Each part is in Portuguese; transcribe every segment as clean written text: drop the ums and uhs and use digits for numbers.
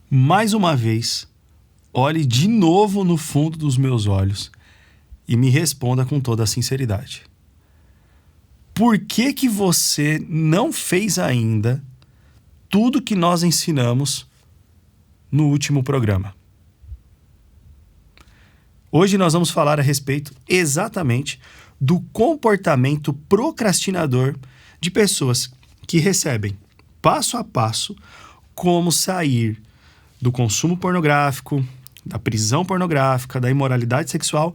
mais uma vez, olhe de novo no fundo dos meus olhos e me responda com toda a sinceridade. Por que que você não fez ainda tudo que nós ensinamos no último programa? Hoje nós vamos falar a respeito exatamente do comportamento procrastinador de pessoas que recebem passo a passo como sair do consumo pornográfico, da prisão pornográfica, da imoralidade sexual,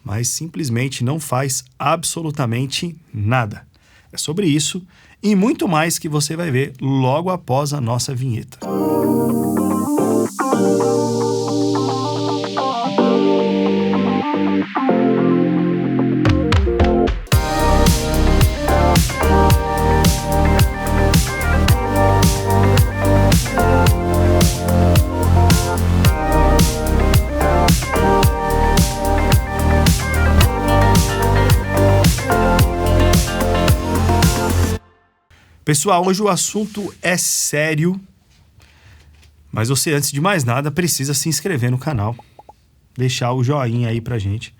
mas simplesmente não faz absolutamente nada. É sobre isso e muito mais que você vai ver logo após a nossa vinheta. Pessoal, hoje o assunto é sério, mas você, antes de mais nada, precisa se inscrever no canal, deixar o joinha aí pra gente,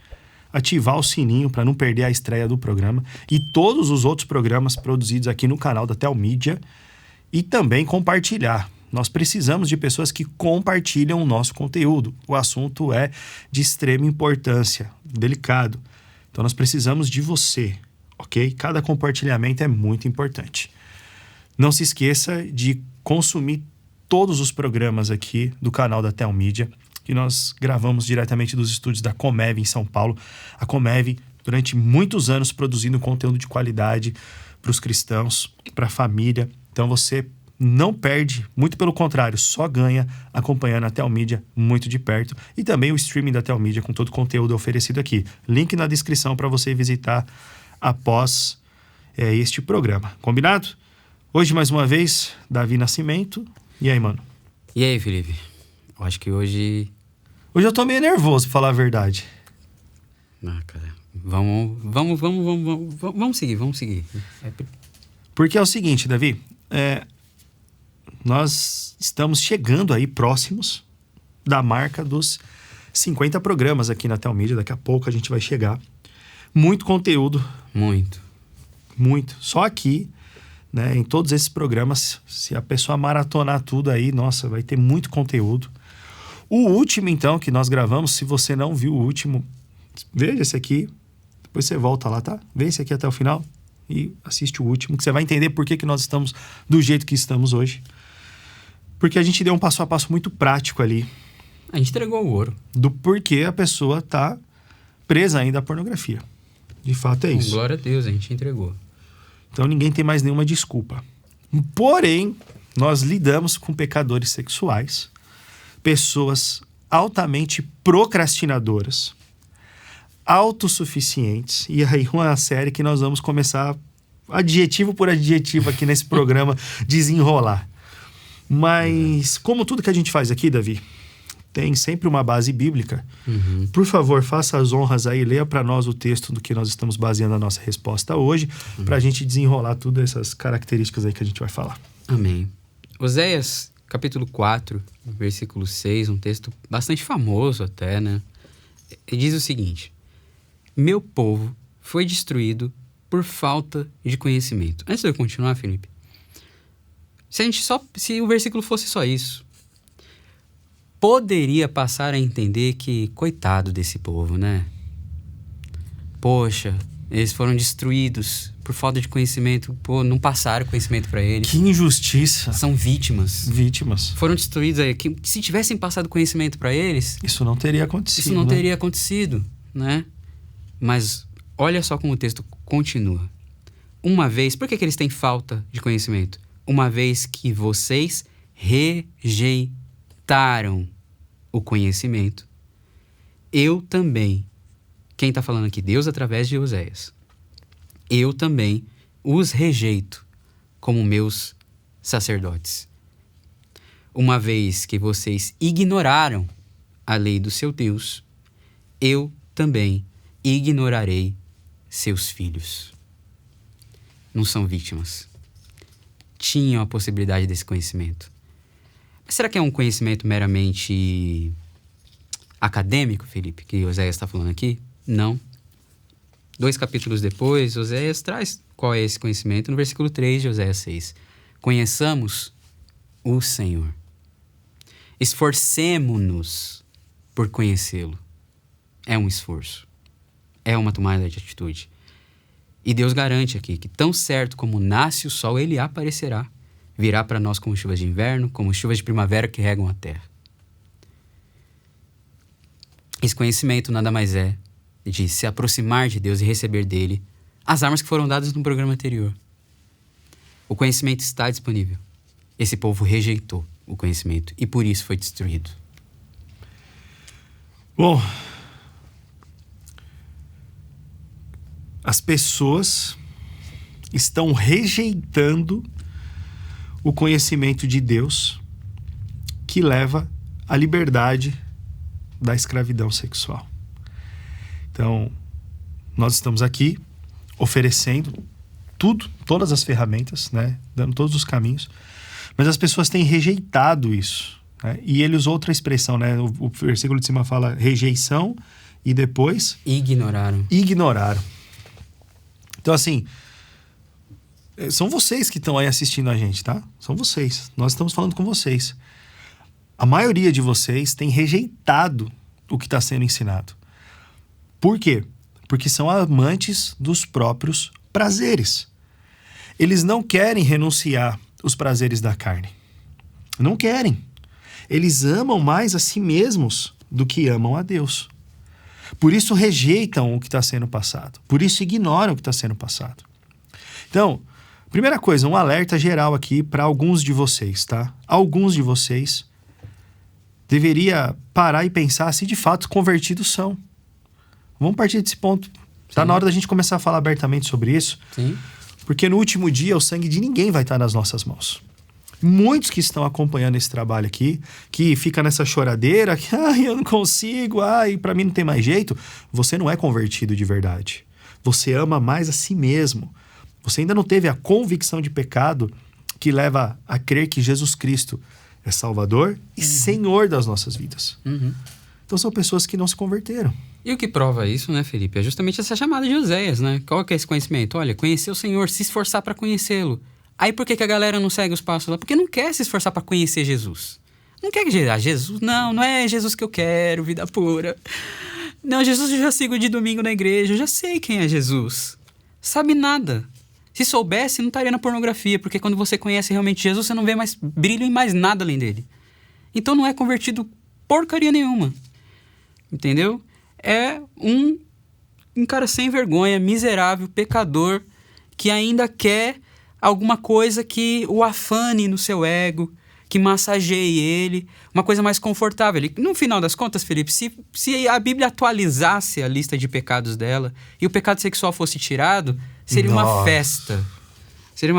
ativar o sininho para não perder a estreia do programa e todos os outros programas produzidos aqui no canal da Telmídia e também compartilhar. Nós precisamos de pessoas que compartilham o nosso conteúdo. O assunto é de extrema importância, delicado. Então nós precisamos de você, ok? Cada compartilhamento é muito importante. Não se esqueça de consumir todos os programas aqui do canal da Telmídia, que nós gravamos diretamente dos estúdios da Comev em São Paulo. A Comev, durante muitos anos, produzindo conteúdo de qualidade para os cristãos, para a família. Então você não perde, muito pelo contrário, só ganha acompanhando a Telmídia muito de perto. E também o streaming da Telmídia com todo o conteúdo oferecido aqui. Link na descrição para você visitar após este programa. Combinado? Hoje, mais uma vez, Davi Nascimento. E aí, mano? E aí, Felipe? Eu acho que hoje... Hoje eu tô meio nervoso, pra falar a verdade. Ah, cara. Vamos seguir. Porque é o seguinte, Davi. Nós estamos chegando aí próximos da marca dos 50 programas aqui na Telmídia. Daqui a pouco a gente vai chegar. Muito conteúdo. Muito. Só aqui... Em todos esses programas, se a pessoa maratonar tudo aí, nossa, vai ter muito conteúdo. O último, então, que nós gravamos, se você não viu o último, veja esse aqui, depois você volta lá, tá? Vê esse aqui até o final e assiste o último, que você vai entender por que nós estamos do jeito que estamos hoje. Porque a gente deu um passo a passo muito prático ali. A gente entregou o ouro. Do porquê a pessoa tá presa ainda à pornografia. De fato é isso. Glória a Deus, a gente entregou. Então ninguém tem mais nenhuma desculpa. Porém, nós lidamos com pecadores sexuais, pessoas altamente procrastinadoras, autossuficientes. E aí uma série que nós vamos começar adjetivo por adjetivo aqui nesse programa desenrolar. Mas como tudo que a gente faz aqui, Davi, tem sempre uma base bíblica. Por favor, faça as honras aí, leia para nós o texto do que nós estamos baseando a nossa resposta hoje, para a gente desenrolar todas essas características aí que a gente vai falar. Amém. Oséias, capítulo 4, versículo 6, um texto bastante famoso até, né? Ele diz o seguinte: meu povo foi destruído por falta de conhecimento. Antes de eu continuar, Felipe, se o versículo fosse só isso, poderia passar a entender que, coitado desse povo, né? Poxa, eles foram destruídos por falta de conhecimento. Pô, não passaram conhecimento para eles. Que injustiça. São vítimas. Foram destruídos aí. Que se tivessem passado conhecimento para eles... Isso não teria acontecido. Né? Mas olha só como o texto continua. Uma vez... Por que eles têm falta de conhecimento? Uma vez que vocês rejeitaram o conhecimento, eu também, quem está falando aqui? Deus através de Oséias. Eu também os rejeito como meus sacerdotes. Uma vez que vocês ignoraram a lei do seu Deus, eu também ignorarei seus filhos. Não são vítimas. Tinham a possibilidade desse conhecimento. Mas será que é um conhecimento meramente acadêmico, Felipe, que Oséias está falando aqui? Não. 2 capítulos depois, Oséias traz qual é esse conhecimento no versículo 3 de Oséias 6. Conheçamos o Senhor. Esforcemo-nos por conhecê-lo. É um esforço. É uma tomada de atitude. E Deus garante aqui que tão certo como nasce o sol, ele aparecerá. Virá para nós como chuvas de inverno, como chuvas de primavera que regam a terra. Esse conhecimento nada mais é de se aproximar de Deus e receber dele as armas que foram dadas no programa anterior. O conhecimento está disponível. Esse povo rejeitou o conhecimento e por isso foi destruído. Bom, as pessoas estão rejeitando o conhecimento de Deus que leva à liberdade da escravidão sexual. Então, nós estamos aqui oferecendo tudo, todas as ferramentas, né? Dando todos os caminhos, mas as pessoas têm rejeitado isso, né? E ele usou outra expressão, né? O versículo de cima fala rejeição e depois... Ignoraram. Então, assim, são vocês que estão aí assistindo a gente, tá? São vocês. Nós estamos falando com vocês. A maioria de vocês tem rejeitado o que está sendo ensinado. Por quê? Porque são amantes dos próprios prazeres. Eles não querem renunciar os prazeres da carne. Não querem. Eles amam mais a si mesmos do que amam a Deus. Por isso rejeitam o que está sendo passado. Por isso ignoram o que está sendo passado. Então, primeira coisa, um alerta geral aqui para alguns de vocês, tá? Alguns de vocês deveria parar e pensar se de fato convertidos são. Vamos partir desse ponto. Tá na hora da gente começar a falar abertamente sobre isso. Sim. Porque no último dia o sangue de ninguém vai estar nas nossas mãos. Muitos que estão acompanhando esse trabalho aqui, que fica nessa choradeira, que eu não consigo, pra mim não tem mais jeito. Você não é convertido de verdade. Você ama mais a si mesmo. Você ainda não teve a convicção de pecado que leva a crer que Jesus Cristo é Salvador e Senhor das nossas vidas. Então são pessoas que não se converteram. E o que prova isso, né, Felipe? É justamente essa chamada de Oséias, né? Qual que é esse conhecimento? Olha, conhecer o Senhor, se esforçar para conhecê-lo. Aí por que a galera não segue os passos lá? Porque não quer se esforçar para conhecer Jesus. Não quer que Jesus... Não é Jesus que eu quero, vida pura. Não, Jesus eu já sigo de domingo na igreja, eu já sei quem é Jesus. Sabe nada. Se soubesse, não estaria na pornografia, porque quando você conhece realmente Jesus, você não vê mais brilho em mais nada além dele. Então não é convertido porcaria nenhuma. Entendeu? É um cara sem vergonha, miserável, pecador, que ainda quer alguma coisa que o afane no seu ego, que massageie ele, uma coisa mais confortável. No final das contas, Felipe, se a Bíblia atualizasse a lista de pecados dela e o pecado sexual fosse tirado, seria uma festa.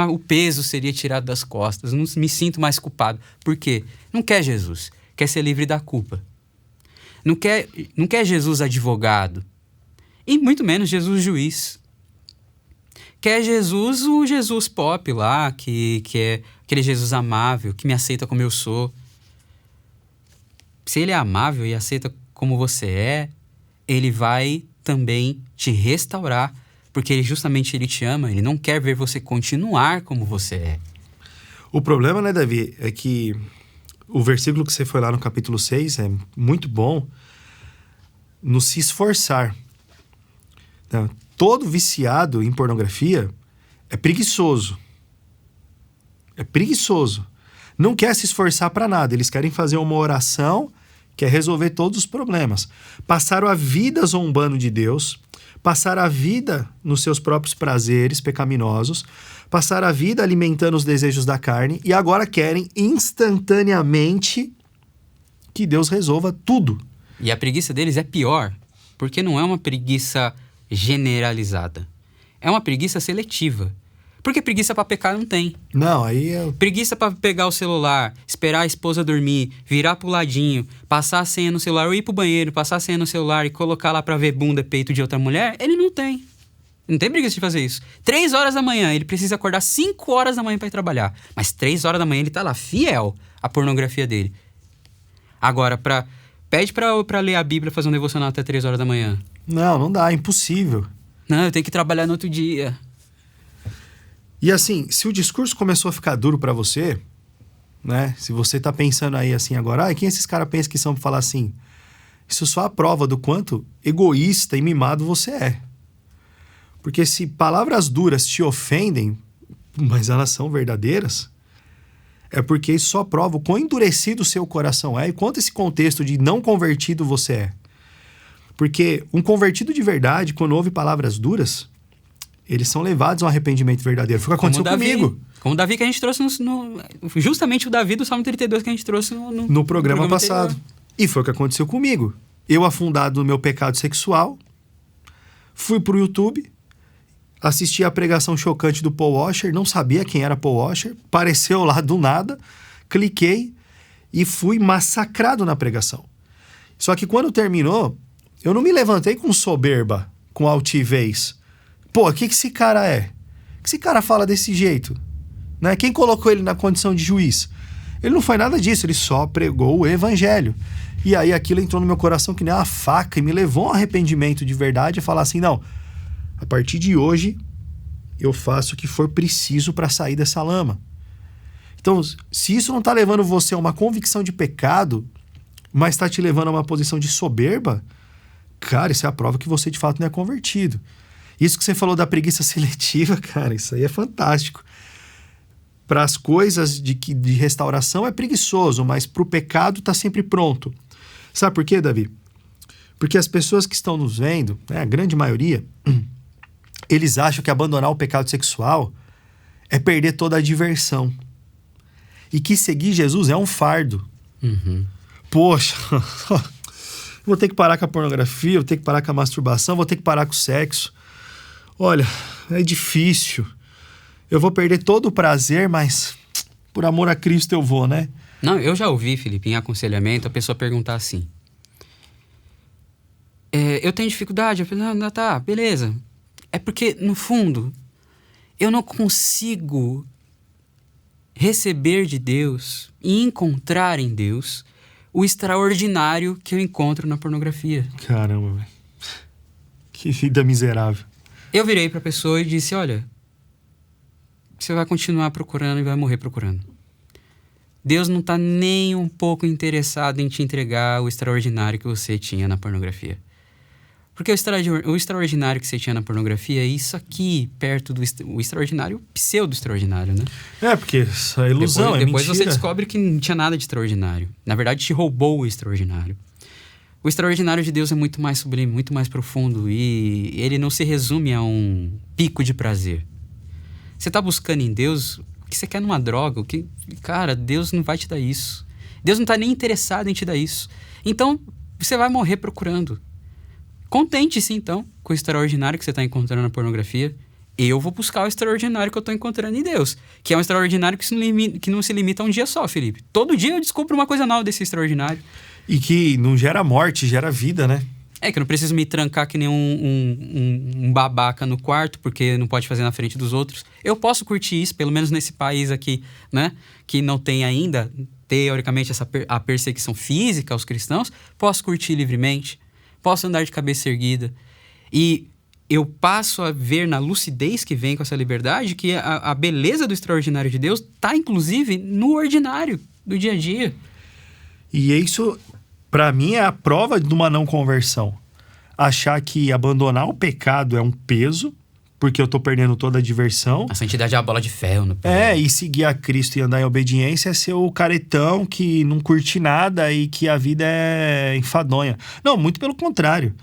O peso seria tirado das costas. Não me sinto mais culpado. Por quê? Não quer Jesus. Quer ser livre da culpa. Não quer Jesus advogado. E muito menos Jesus juiz. Quer Jesus, o Jesus pop lá, que é aquele Jesus amável, que me aceita como eu sou. Se ele é amável e aceita como você é, ele vai também te restaurar, porque ele te ama, ele não quer ver você continuar como você é. O problema, né, Davi, é que o versículo que você foi lá no capítulo 6 é muito bom no se esforçar. Então, todo viciado em pornografia é preguiçoso. É preguiçoso. Não quer se esforçar para nada. Eles querem fazer uma oração, quer resolver todos os problemas. Passaram a vida zombando de Deus, passaram a vida nos seus próprios prazeres pecaminosos, passaram a vida alimentando os desejos da carne e agora querem instantaneamente que Deus resolva tudo. E a preguiça deles é pior, porque não é uma preguiça generalizada. É uma preguiça seletiva. Porque preguiça pra pecar não tem. Não, aí é... Preguiça pra pegar o celular, esperar a esposa dormir, virar pro ladinho, passar a senha no celular, ou ir pro banheiro, passar a senha no celular e colocar lá pra ver bunda, peito de outra mulher, ele não tem. Não tem preguiça de fazer isso. 3 horas da manhã, ele precisa acordar 5 horas da manhã pra ir trabalhar. Mas 3 horas da manhã ele tá lá, fiel à pornografia dele. Agora, pede pra ler a Bíblia, fazer um devocional até 3 horas da manhã. Não dá, é impossível. Não, eu tenho que trabalhar no outro dia. E assim, se o discurso começou a ficar duro pra você, né? Se você tá pensando aí assim agora, quem esses caras pensam que são pra falar assim? Isso só é a prova do quanto egoísta e mimado você é. Porque se palavras duras te ofendem, mas elas são verdadeiras, é porque isso só prova o quão endurecido o seu coração é e quanto esse contexto de não convertido você é. Porque um convertido de verdade, quando ouve palavras duras, eles são levados a um arrependimento verdadeiro. Foi o que aconteceu comigo. Como o Davi que a gente trouxe justamente o Davi do Salmo 32 que a gente trouxe no programa passado. Anterior. E foi o que aconteceu comigo. Eu, afundado no meu pecado sexual, fui pro YouTube, assisti a pregação chocante do Paul Washer, não sabia quem era Paul Washer, apareceu lá do nada, cliquei e fui massacrado na pregação. Só que quando terminou, eu não me levantei com soberba, com altivez. Pô, o que esse cara é? O que esse cara fala desse jeito? Né? Quem colocou ele na condição de juiz? Ele não foi nada disso, ele só pregou o evangelho. E aí aquilo entrou no meu coração que nem uma faca e me levou a um arrependimento de verdade e falar assim, não, a partir de hoje eu faço o que for preciso para sair dessa lama. Então, se isso não está levando você a uma convicção de pecado, mas está te levando a uma posição de soberba, cara, isso é a prova que você de fato não é convertido. Isso que você falou da preguiça seletiva, cara, isso aí é fantástico. Para as coisas de restauração é preguiçoso, mas para o pecado está sempre pronto. Sabe por quê, Davi? Porque as pessoas que estão nos vendo, né, a grande maioria, eles acham que abandonar o pecado sexual é perder toda a diversão. E que seguir Jesus é um fardo. Uhum. Poxa, vou ter que parar com a pornografia, vou ter que parar com a masturbação, vou ter que parar com o sexo. Olha, é difícil. Eu vou perder todo o prazer, mas por amor a Cristo eu vou, né? Não, eu já ouvi, Felipe, em aconselhamento, a pessoa perguntar assim. Eu tenho dificuldade. Eu falei, não, tá, beleza. É porque, no fundo, eu não consigo receber de Deus e encontrar em Deus o extraordinário que eu encontro na pornografia. Caramba, velho. Que vida miserável. Eu virei pra pessoa e disse, olha, você vai continuar procurando e vai morrer procurando. Deus não tá nem um pouco interessado em te entregar o extraordinário que você tinha na pornografia. Porque o extraordinário que você tinha na pornografia é isso aqui, perto do extraordinário, pseudo-extraordinário, né? É, porque isso é ilusão, depois mentira. você descobre que não tinha nada de extraordinário. Na verdade, te roubou o extraordinário. O extraordinário de Deus é muito mais sublime, muito mais profundo. E ele não se resume a um pico de prazer. Você tá buscando em Deus o que você quer numa droga. Cara, Deus não vai te dar isso. Deus não tá nem interessado em te dar isso. Então, você vai morrer procurando. Contente-se, então, com o extraordinário que você está encontrando na pornografia. Eu vou buscar o extraordinário que eu estou encontrando em Deus. Que é um extraordinário que não se limita a um dia só, Felipe. Todo dia eu descubro uma coisa nova desse extraordinário. E que não gera morte, gera vida, né? É que eu não preciso me trancar que nem um babaca no quarto, porque não pode fazer na frente dos outros. Eu posso curtir isso, pelo menos nesse país aqui, né? Que não tem ainda, teoricamente, a perseguição física aos cristãos. Posso curtir livremente. Posso andar de cabeça erguida. E eu passo a ver na lucidez que vem com essa liberdade que a beleza do extraordinário de Deus está, inclusive, no ordinário do dia a dia. E isso, para mim, é a prova de uma não conversão. Achar que abandonar o pecado é um peso, porque eu tô perdendo toda a diversão. A santidade é a bola de ferro no pé. E seguir a Cristo e andar em obediência é ser o caretão que não curte nada e que a vida é enfadonha. Não, muito pelo contrário.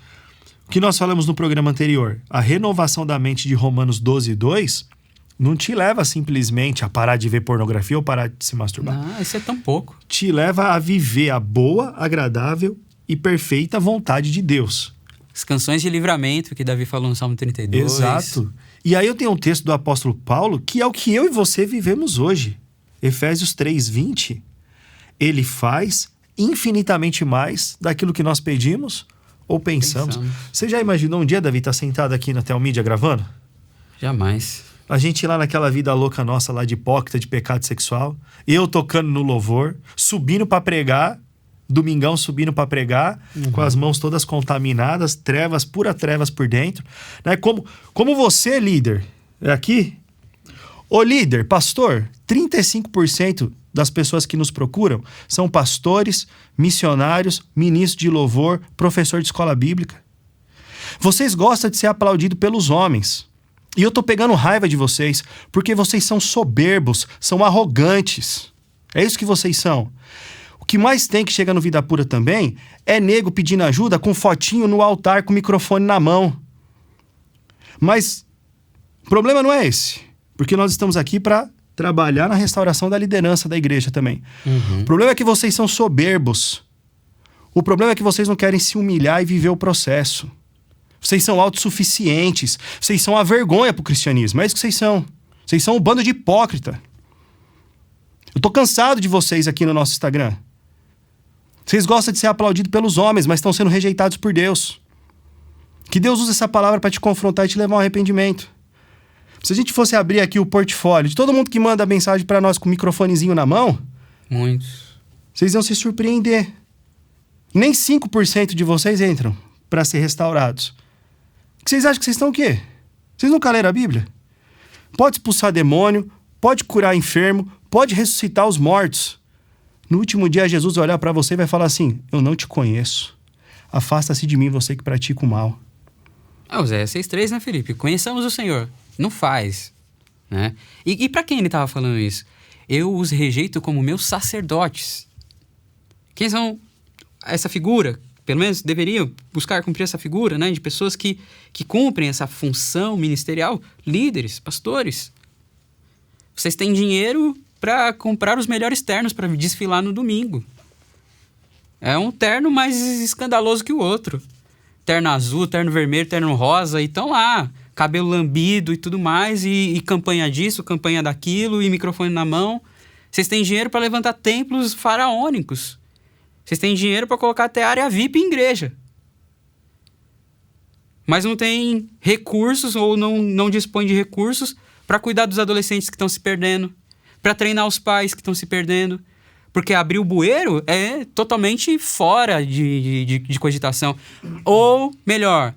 O que nós falamos no programa anterior, a renovação da mente de Romanos 12:2 não te leva simplesmente a parar de ver pornografia ou parar de se masturbar. Não, isso é tão pouco. Te leva a viver a boa, agradável e perfeita vontade de Deus. As canções de livramento que Davi falou no Salmo 32. Exato. E aí eu tenho um texto do apóstolo Paulo que é o que eu e você vivemos hoje. Efésios 3:20. Ele faz infinitamente mais daquilo que nós pedimos Ou pensamos. Você já imaginou um dia, Davi, estar sentado aqui na Telmídia gravando? Jamais. A gente lá naquela vida louca nossa lá de hipócrita, de pecado sexual. Eu tocando no louvor, subindo pra pregar, domingão subindo pra pregar, com as mãos todas contaminadas, trevas, pura trevas por dentro. Né? Como você, líder, é aqui? Ô líder, pastor, 35% das pessoas que nos procuram são pastores, missionários, ministros de louvor, professor de escola bíblica. Vocês gostam de ser aplaudidos pelos homens. E eu tô pegando raiva de vocês, porque vocês são soberbos, são arrogantes. É isso que vocês são. O que mais tem que chega no Vida Pura também é nego pedindo ajuda com fotinho no altar com o microfone na mão. Mas o problema não é esse, porque nós estamos aqui para trabalhar na restauração da liderança da igreja também. O problema é que vocês são soberbos. O problema é que vocês não querem se humilhar e viver o processo. Vocês são autossuficientes. Vocês são a vergonha pro cristianismo. É isso que vocês são. Vocês são um bando de hipócrita. Eu tô cansado de vocês aqui no nosso Instagram. Vocês gostam de ser aplaudidos pelos homens, mas estão sendo rejeitados por Deus. Que Deus use essa palavra para te confrontar e te levar ao arrependimento. Se a gente fosse abrir aqui o portfólio de todo mundo que manda mensagem para nós com o microfonezinho na mão... Muitos. Vocês iam se surpreender. Nem 5% de vocês entram para ser restaurados. Vocês acham que vocês estão o quê? Vocês nunca leram a Bíblia? Pode expulsar demônio, pode curar enfermo, pode ressuscitar os mortos. No último dia, Jesus vai olhar para você e vai falar assim: eu não te conheço. Afasta-se de mim, você que pratica o mal. Oséias 6,3, né, Felipe? Conheçamos o Senhor. Não faz. Né? E para quem ele estava falando isso? Eu os rejeito como meus sacerdotes. Quem são essa figura? Pelo menos deveriam buscar cumprir essa figura, né? De pessoas que cumprem essa função ministerial. Líderes, pastores. Vocês têm dinheiro para comprar os melhores ternos para desfilar no domingo. É um terno mais escandaloso que o outro. Terno azul, terno vermelho, terno rosa. E estão lá, cabelo lambido e tudo mais. E campanha disso, campanha daquilo, e microfone na mão. Vocês têm dinheiro para levantar templos faraônicos. Vocês têm dinheiro para colocar até área VIP em igreja. Mas não tem recursos ou não dispõe de recursos para cuidar dos adolescentes que estão se perdendo, para treinar os pais que estão se perdendo. Porque abrir o bueiro é totalmente fora de cogitação. Ou, melhor,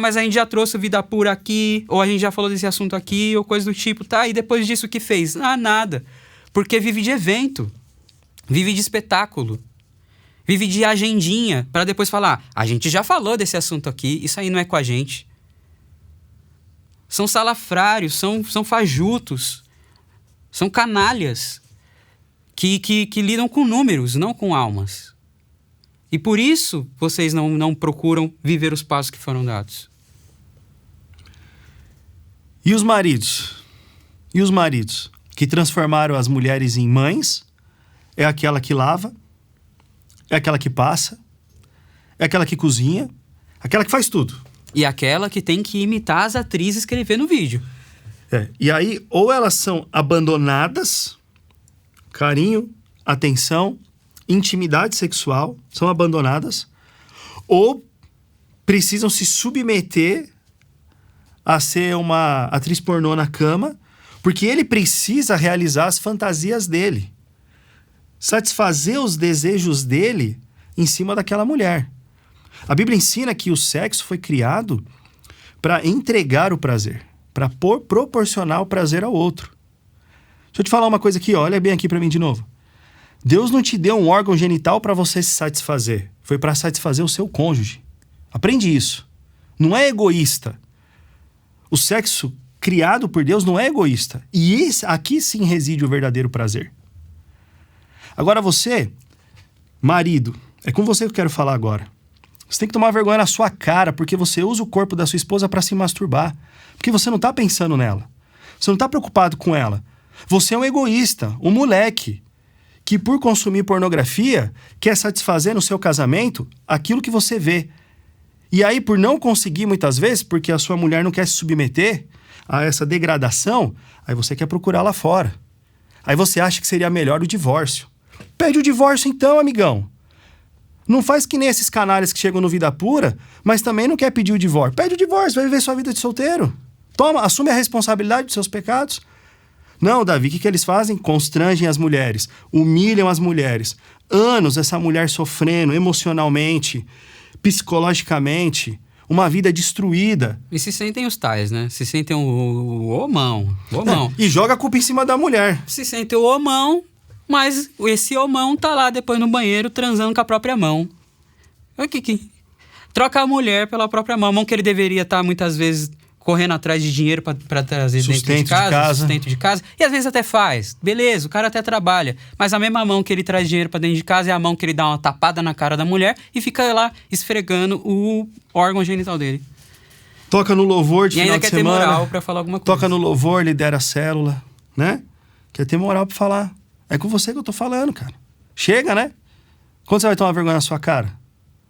mas a gente já trouxe Vida Pura aqui, ou a gente já falou desse assunto aqui, ou coisa do tipo, tá? E depois disso o que fez? Nada. Porque vive de evento, vive de espetáculo. Vive de agendinha, para depois falar: a gente já falou desse assunto aqui, isso aí não é com a gente. São salafrários, são fajutos, são canalhas que lidam com números, não com almas. E por isso vocês não procuram viver os passos que foram dados. E os maridos? E os maridos que transformaram as mulheres em mães? É aquela que lava, é aquela que passa, é aquela que cozinha, aquela que faz tudo. E aquela que tem que imitar as atrizes e escrever no vídeo. E aí, ou elas são abandonadas, carinho, atenção, intimidade sexual, são abandonadas, ou precisam se submeter a ser uma atriz pornô na cama, porque ele precisa realizar as fantasias dele. Satisfazer os desejos dele em cima daquela mulher. A Bíblia ensina que o sexo foi criado para entregar o prazer, para proporcionar o prazer ao outro. Deixa eu te falar uma coisa aqui, olha bem aqui para mim de novo. Deus não te deu um órgão genital para você se satisfazer, foi para satisfazer o seu cônjuge. Aprende isso. Não é egoísta. O sexo criado por Deus não é egoísta. E aqui sim reside o verdadeiro prazer. Agora você, marido, é com você que eu quero falar agora. Você tem que tomar vergonha na sua cara, porque você usa o corpo da sua esposa para se masturbar. Porque você não tá pensando nela. Você não tá preocupado com ela. Você é um egoísta, um moleque, que por consumir pornografia, quer satisfazer no seu casamento aquilo que você vê. E aí, por não conseguir muitas vezes, porque a sua mulher não quer se submeter a essa degradação, aí você quer procurar lá fora. Aí você acha que seria melhor o divórcio. Pede o divórcio então, amigão. Não faz que nem esses canalhas que chegam no Vida Pura, mas também não quer pedir o divórcio. Pede o divórcio, vai viver sua vida de solteiro. Toma, assume a responsabilidade dos seus pecados. Não, Davi, o que eles fazem? Constrangem as mulheres, humilham as mulheres. Anos essa mulher sofrendo emocionalmente, psicologicamente, uma vida destruída. E se sentem os tais, né? Se sentem o homão. E joga a culpa em cima da mulher. Se sentem o homão, mas esse homão tá lá depois no banheiro transando com a própria mão. Troca a mulher pela própria mão. A mão que ele deveria estar muitas vezes correndo atrás de dinheiro para trazer dentro de casa, sustento de casa. E às vezes até faz. Beleza, o cara até trabalha. Mas a mesma mão que ele traz dinheiro para dentro de casa é a mão que ele dá uma tapada na cara da mulher e fica lá esfregando o órgão genital dele. Toca no louvor de final de semana. E ainda quer ter moral pra falar alguma coisa. Toca no louvor, lidera a célula, né? Quer ter moral pra falar. É com você que eu tô falando, cara. Chega, né? Quando você vai tomar vergonha na sua cara?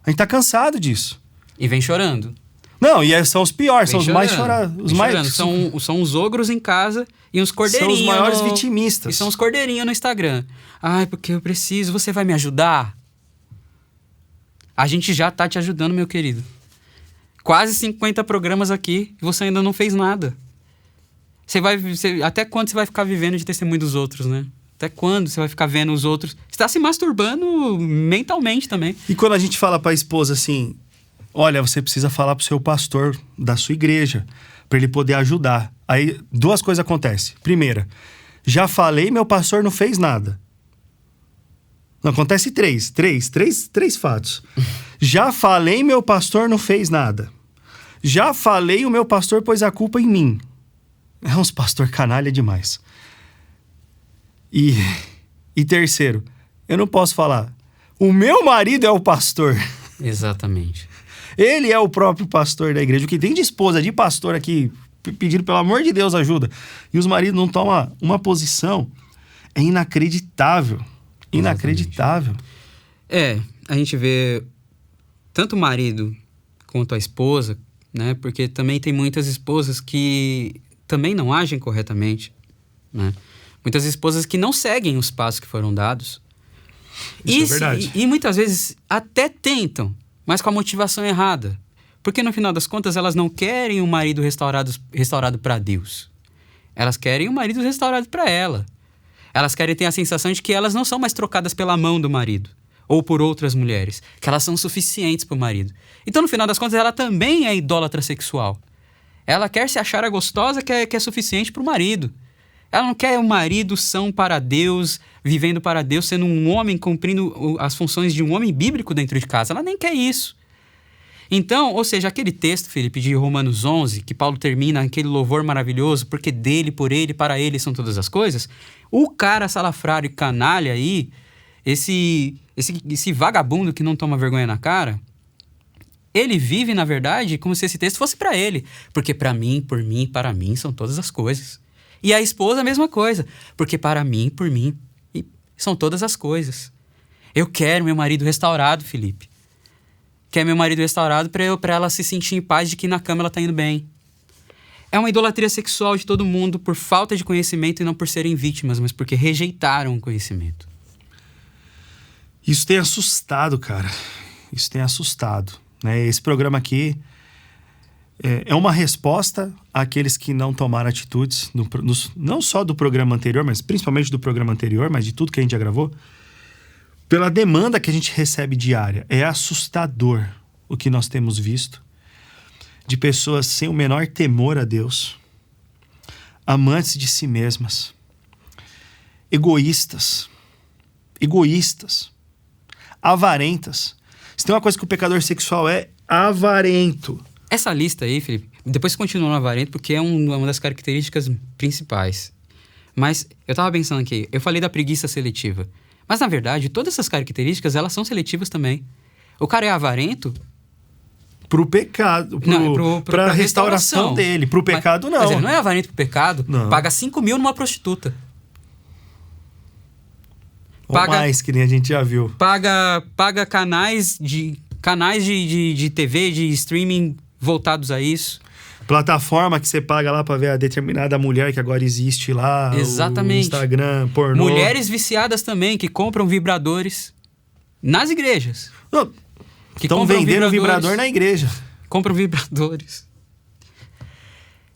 A gente tá cansado disso. E vem chorando. Não, e são os piores, são os mais chorados. São os ogros em casa e uns cordeirinhos. São os maiores vitimistas. E são os cordeirinhos no Instagram. Ai, porque eu preciso, você vai me ajudar? A gente já tá te ajudando, meu querido. Quase 50 programas aqui e você ainda não fez nada. Até quando você vai ficar vivendo de testemunho dos outros, né? Até quando você vai ficar vendo os outros? Você tá se masturbando mentalmente também. E quando a gente fala pra esposa assim... Olha, você precisa falar pro seu pastor da sua igreja para ele poder ajudar. Aí, duas coisas acontecem. Primeira, já falei, meu pastor não fez nada. Não, acontece três fatos. Já falei, meu pastor não fez nada. Já falei, o meu pastor pôs a culpa em mim. É uns pastor canalha demais. E terceiro, eu não posso falar. O meu marido é o pastor. Exatamente. Ele é o próprio pastor da igreja. O que tem de esposa, de pastor aqui, pedindo pelo amor de Deus ajuda. E os maridos não tomam uma posição. É inacreditável. Inacreditável. A gente vê tanto o marido quanto a esposa, né? Porque também tem muitas esposas que também não agem corretamente, né? Muitas esposas que não seguem os passos que foram dados. Isso é verdade. E muitas vezes até tentam, mas com a motivação errada. Porque no final das contas elas não querem um marido restaurado para Deus. Elas querem um marido restaurado para ela. Elas querem ter a sensação de que elas não são mais trocadas pela mão do marido. Ou por outras mulheres. Que elas são suficientes para o marido. Então no final das contas ela também é idólatra sexual. Ela quer se achar a gostosa que é suficiente para o marido. Ela não quer um marido são para Deus, vivendo para Deus, sendo um homem cumprindo as funções de um homem bíblico dentro de casa. Ela nem quer isso. Então, ou seja, aquele texto, Felipe, de Romanos 11, que Paulo termina aquele louvor maravilhoso, porque dele, por ele, para ele são todas as coisas, o cara salafrário e canalha aí, esse vagabundo que não toma vergonha na cara, ele vive, na verdade, como se esse texto fosse para ele. Porque para mim, por mim, para mim são todas as coisas. E a esposa a mesma coisa. Porque para mim, por mim, são todas as coisas. Eu quero meu marido restaurado, Felipe. Quero meu marido restaurado para ela se sentir em paz de que na cama ela tá indo bem. É uma idolatria sexual de todo mundo por falta de conhecimento e não por serem vítimas, mas porque rejeitaram o conhecimento. Isso tem assustado, cara. Isso tem assustado, né? Esse programa aqui é uma resposta àqueles que não tomaram atitudes, não só do programa anterior, mas principalmente do programa anterior, mas de tudo que a gente já gravou, pela demanda que a gente recebe diária. É assustador o que nós temos visto de pessoas sem o menor temor a Deus, amantes de si mesmas, egoístas, avarentas. Se tem uma coisa que o pecador sexual é avarento. Essa lista aí, Felipe, depois continua no avarento, porque é uma das características principais. Mas eu tava pensando aqui, eu falei da preguiça seletiva. Mas, na verdade, todas essas características, elas são seletivas também. O cara é avarento... Pro pecado, pra restauração dele. Pro pecado, não. Mas ele não é avarento pro pecado. Não. Paga 5 mil numa prostituta. Ou mais, que nem a gente já viu. Paga canais de TV, de streaming voltados a isso. Plataforma que você paga lá pra ver a determinada mulher que agora existe lá. Exatamente. O Instagram, pornô. Mulheres viciadas também, que compram vibradores nas igrejas. Que estão compram vendendo vibradores. vibrador na igreja. Compram vibradores.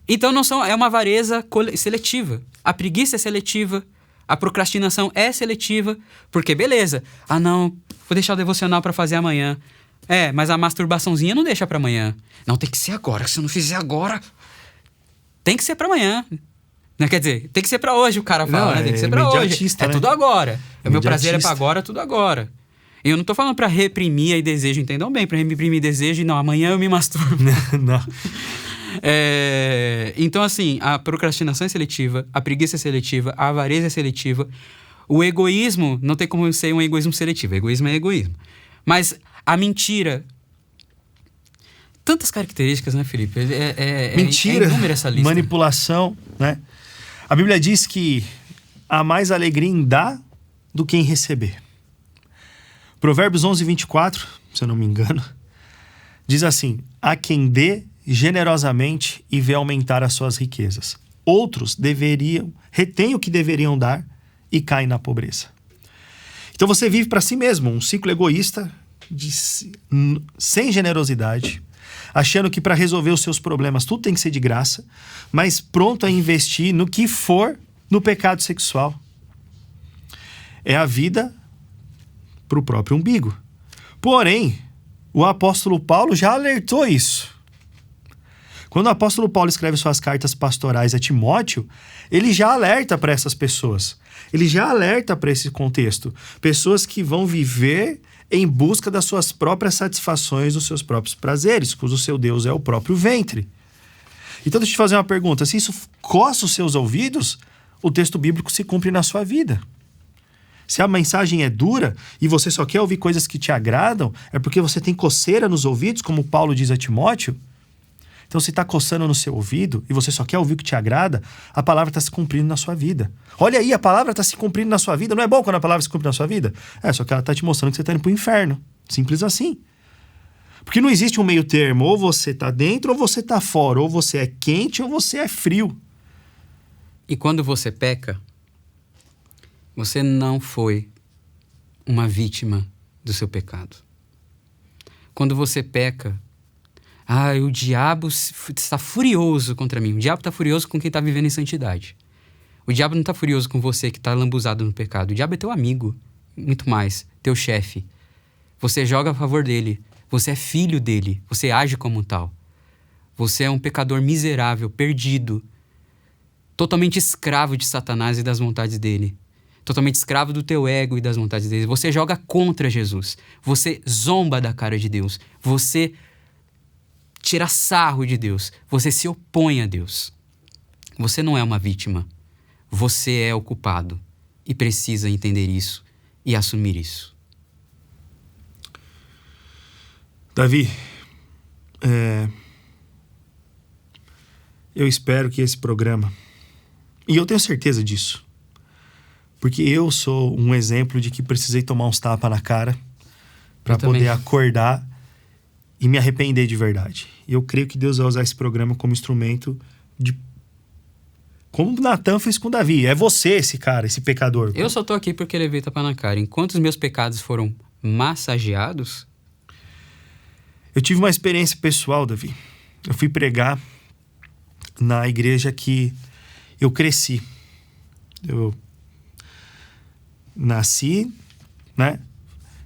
Então é uma avareza seletiva. A preguiça é seletiva, a procrastinação é seletiva, porque beleza, não, vou deixar o devocional para fazer amanhã. Mas a masturbaçãozinha não deixa para amanhã. Não, tem que ser agora, se eu não fizer agora, tem que ser para amanhã. Não, quer dizer, tem que ser para hoje, o cara fala, né? Tem que ser para hoje. É, né? Tudo agora. O meu prazer é para agora, tudo agora. E eu não tô falando para reprimir aí desejo, entendam bem, para reprimir desejo, não, amanhã eu me masturbo. Não. Então, assim, a procrastinação é seletiva, a preguiça é seletiva, a avareza é seletiva. O egoísmo não tem como ser um egoísmo seletivo. Egoísmo é egoísmo. Mas a mentira... Tantas características, né, Felipe? Mentira, é inúmera essa lista. Manipulação, né? A Bíblia diz que há mais alegria em dar do que em receber. Provérbios 11:24, se eu não me engano, diz assim: há quem dê generosamente e vê aumentar as suas riquezas. Outros retêm o que deveriam dar e caem na pobreza. Então você vive para si mesmo, um ciclo egoísta, sem generosidade, achando que para resolver os seus problemas tudo tem que ser de graça, mas pronto a investir no que for no pecado sexual. É a vida para o próprio umbigo. Porém, o apóstolo Paulo já alertou isso. Quando o apóstolo Paulo escreve suas cartas pastorais a Timóteo, ele já alerta para essas pessoas. Ele já alerta para esse contexto. Pessoas que vão viver em busca das suas próprias satisfações, dos seus próprios prazeres, cujo seu Deus é o próprio ventre. Então, deixa eu te fazer uma pergunta. Se isso coça os seus ouvidos, o texto bíblico se cumpre na sua vida. Se a mensagem é dura e você só quer ouvir coisas que te agradam, é porque você tem coceira nos ouvidos, como Paulo diz a Timóteo. Então, se está coçando no seu ouvido e você só quer ouvir o que te agrada, a palavra está se cumprindo na sua vida. Olha aí, a palavra está se cumprindo na sua vida. Não é bom quando a palavra se cumpre na sua vida? Só que ela está te mostrando que você está indo para o inferno. Simples assim. Porque não existe um meio termo. Ou você está dentro ou você está fora. Ou você é quente ou você é frio. E quando você peca, você não foi uma vítima do seu pecado. Quando você peca, o diabo está furioso contra mim. O diabo está furioso com quem está vivendo em santidade. O diabo não está furioso com você que está lambuzado no pecado. O diabo é teu amigo, muito mais, teu chefe. Você joga a favor dele. Você é filho dele. Você age como tal. Você é um pecador miserável, perdido, totalmente escravo de Satanás e das vontades dele. Totalmente escravo do teu ego e das vontades dele. Você joga contra Jesus. Você zomba da cara de Deus. Você tira sarro de Deus. Você se opõe a Deus. Você não é uma vítima. Você é o culpado. E precisa entender isso e assumir isso. Davi, eu espero que esse programa, e eu tenho certeza disso, porque eu sou um exemplo de que precisei tomar uns tapas na cara para poder acordar e me arrepender de verdade. E eu creio que Deus vai usar esse programa como instrumento de... Como Natan fez com Davi. É você esse cara, esse pecador. Eu só tô aqui porque levei tapa na cara. Enquanto os meus pecados foram massageados... Eu tive uma experiência pessoal, Davi. Eu fui pregar na igreja que eu cresci. Eu nasci, né?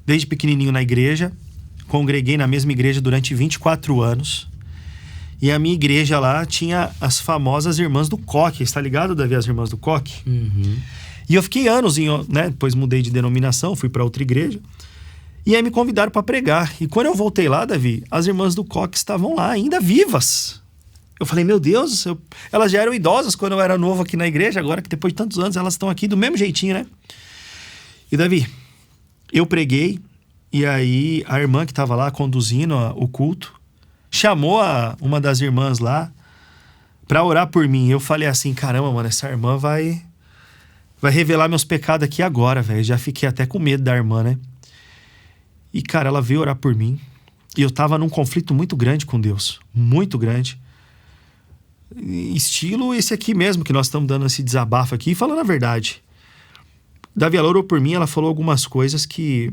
Desde pequenininho na igreja. Congreguei na mesma igreja durante 24 anos. E a minha igreja lá tinha as famosas Irmãs do Coque. Está ligado, Davi, as Irmãs do Coque? Uhum. E eu fiquei anos, né? Depois mudei de denominação, fui para outra igreja. E aí me convidaram para pregar. E quando eu voltei lá, Davi, as Irmãs do Coque estavam lá, ainda vivas. Eu falei, meu Deus, elas já eram idosas quando eu era novo aqui na igreja. Agora que depois de tantos anos elas estão aqui do mesmo jeitinho, né? E Davi, eu preguei. E aí a irmã que estava lá conduzindo o culto chamou uma das irmãs lá para orar por mim. Eu falei assim, caramba, mano, essa irmã vai revelar meus pecados aqui agora, velho. Já fiquei até com medo da irmã, né? E, cara, ela veio orar por mim. E eu tava num conflito muito grande com Deus. Muito grande. Estilo esse aqui mesmo, que nós estamos dando esse desabafo aqui, falando a verdade. Davi, ela orou por mim, ela falou algumas coisas que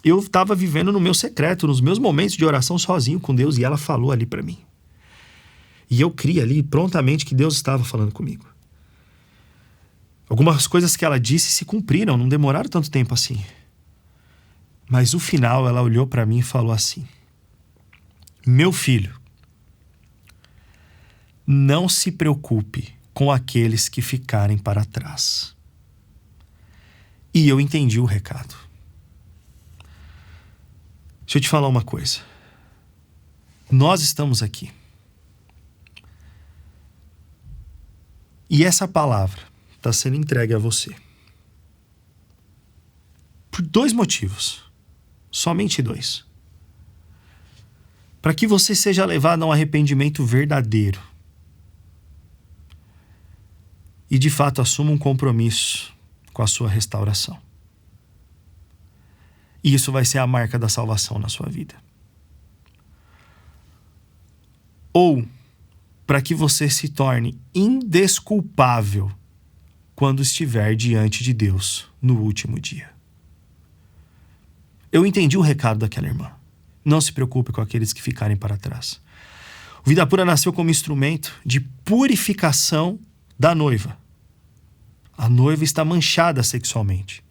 eu estava vivendo no meu secreto, nos meus momentos de oração sozinho com Deus, e ela falou ali para mim. E eu criei ali prontamente que Deus estava falando comigo. Algumas coisas que ela disse se cumpriram, não demoraram tanto tempo assim. Mas no final ela olhou para mim e falou assim: meu filho, não se preocupe com aqueles que ficarem para trás. E eu entendi o recado. Deixa eu te falar uma coisa. Nós estamos aqui. E essa palavra está sendo entregue a você. Por 2 motivos. Somente 2. Para que você seja levado a um arrependimento verdadeiro. E de fato assuma um compromisso com a sua restauração. E isso vai ser a marca da salvação na sua vida. Ou para que você se torne indesculpável quando estiver diante de Deus no último dia. Eu entendi o recado daquela irmã. Não se preocupe com aqueles que ficarem para trás. O Vida Pura nasceu como instrumento de purificação da noiva. A noiva está manchada sexualmente.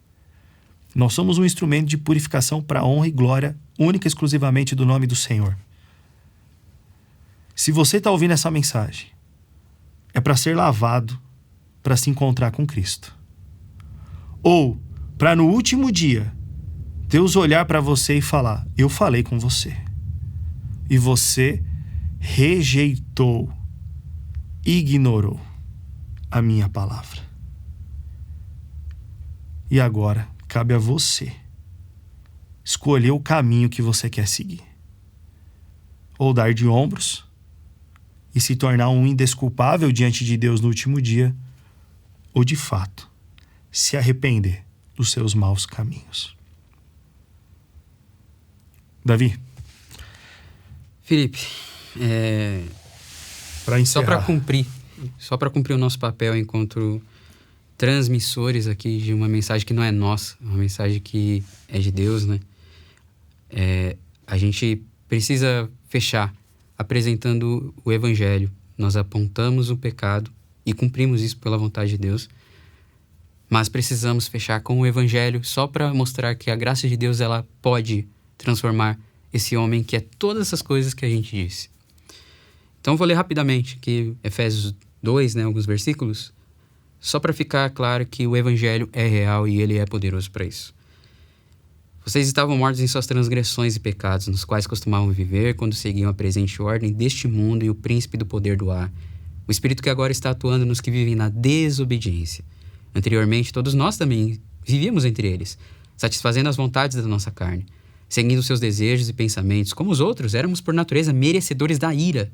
Nós somos um instrumento de purificação para a honra e glória única e exclusivamente do nome do Senhor. Se você está ouvindo essa mensagem, é para ser lavado, para se encontrar com Cristo. Ou para no último dia, Deus olhar para você e falar: eu falei com você. E você rejeitou, ignorou a minha palavra. E agora cabe a você escolher o caminho que você quer seguir. Ou dar de ombros e se tornar um indesculpável diante de Deus no último dia, ou de fato se arrepender dos seus maus caminhos. Davi. Felipe, para encerrar. Só para cumprir o nosso papel enquanto transmissores aqui de uma mensagem que não é nossa, uma mensagem que é de Deus, né? A gente precisa fechar apresentando o Evangelho. Nós apontamos o pecado e cumprimos isso pela vontade de Deus, mas precisamos fechar com o Evangelho só para mostrar que a graça de Deus ela pode transformar esse homem que é todas essas coisas que a gente disse. Então vou ler rapidamente aqui Efésios 2, né, alguns versículos, só para ficar claro que o Evangelho é real e ele é poderoso para isso. Vocês estavam mortos em suas transgressões e pecados, nos quais costumavam viver quando seguiam a presente ordem deste mundo e o príncipe do poder do ar, o espírito que agora está atuando nos que vivem na desobediência. Anteriormente, todos nós também vivíamos entre eles, satisfazendo as vontades da nossa carne, seguindo seus desejos e pensamentos. Como os outros, éramos por natureza merecedores da ira.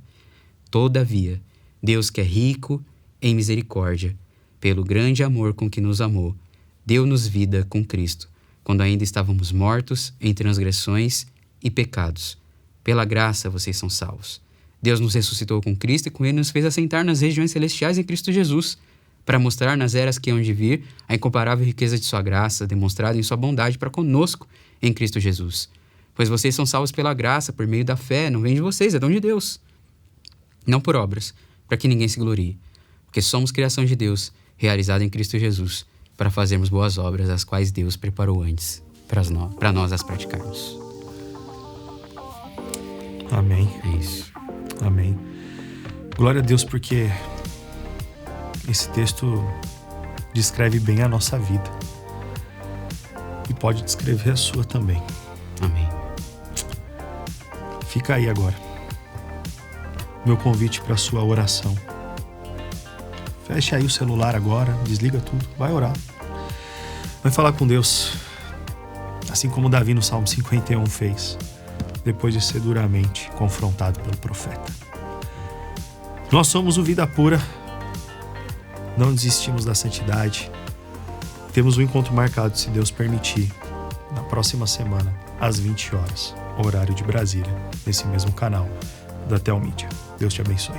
Todavia, Deus, que é rico em misericórdia, pelo grande amor com que nos amou, deu-nos vida com Cristo, quando ainda estávamos mortos em transgressões e pecados. Pela graça vocês são salvos. Deus nos ressuscitou com Cristo e com ele nos fez assentar nas regiões celestiais em Cristo Jesus, para mostrar nas eras que hão de vir a incomparável riqueza de sua graça, demonstrada em sua bondade para conosco em Cristo Jesus. Pois vocês são salvos pela graça, por meio da fé, não vem de vocês, é dom de Deus. Não por obras, para que ninguém se glorie, porque somos criação de Deus, realizada em Cristo Jesus, para fazermos boas obras, as quais Deus preparou antes para nós as praticarmos. Amém. É isso. Amém. Glória a Deus, porque esse texto descreve bem a nossa vida e pode descrever a sua também. Amém. Fica aí agora meu convite para a sua oração. Feche aí o celular agora, desliga tudo, vai orar. Vai falar com Deus, assim como Davi no Salmo 51 fez, depois de ser duramente confrontado pelo profeta. Nós somos o Vida Pura, não desistimos da santidade. Temos um encontro marcado, se Deus permitir, na próxima semana, às 20 horas, horário de Brasília, nesse mesmo canal da Telmídia. Deus te abençoe.